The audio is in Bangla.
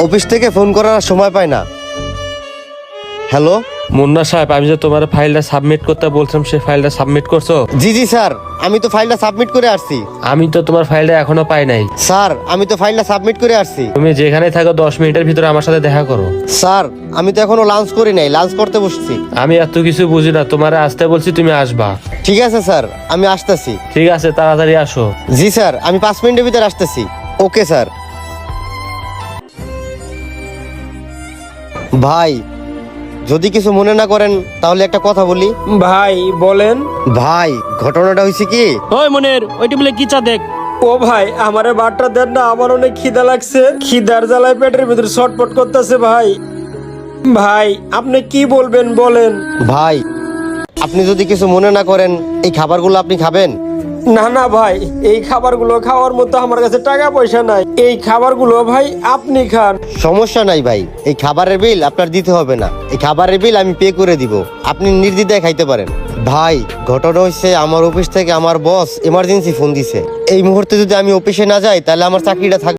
অফিস থেকে ফোন করার সময় পায় না। হ্যালো। মুন্না সাহেব, আমি যে তোমার ফাইলটা সাবমিট করতে বলছিলাম, সেই ফাইলটা সাবমিট করছো? জি জি স্যার, আমি তো ফাইলটা সাবমিট করে আসছি। আমি তো তোমার ফাইলটা এখনো পাই নাই। স্যার, আমি তো ফাইলটা সাবমিট করে আসছি। তুমি যেখানে থাকো 10 মিনিটের ভিতরে আমার সাথে দেখা করো। স্যার, আমি তো এখনো লাঞ্চ করি নাই, লাঞ্চ করতে বসছি। আমি এত কিছু বুঝি না, তোমার আসতে বলছি, তুমি আসবা। ঠিক আছে স্যার, আমি আসতেছি। ঠিক আছে, তাড়াতাড়ি আসো। জি স্যার, আমি 5 মিনিটের ভিতরে আসতেছি। Okay sir. ভাই, যদি কিছু মনে না করেন তাহলে একটা কথা বলি। ভাই বলেন। ভাই, ঘটনাটা হয়েছে কি, ওই মনের ওই টেবিলে কি চা দেখ। ও ভাই, আমারে ভাতটা দেন না, আমার অনেক খিদা লাগছে। খিদার জ্বালায় পেটের ভিতরে ছটপট করতেছে ভাই। ভাই আপনি কি বলবেন বলেন। ভাই আপনি যদি কিছু মনে না করেন, এই খাবারগুলো আপনি খাবেন? না না ভাই, এই খাবারগুলো খাওয়ার মতো আমার কাছে টাকা পয়সা নাই। এই খাবারগুলো ভাই আপনি খান। সমস্যা নাই ভাই, এই খাবারের বিল আপনার দিতে হবে না, এই খাবারের বিল আমি পে করে দিব, আপনি নির্দ্বিধায় খাইতে পারেন। ভাই, ঘটনা হচ্ছে আমার অফিস থেকে আমার বস এমার্জেন্সি ফোন দিছে। এই মুহূর্তে যদি আমি অফিসে না যাই তাহলে আমার চাকরিটা থাকবে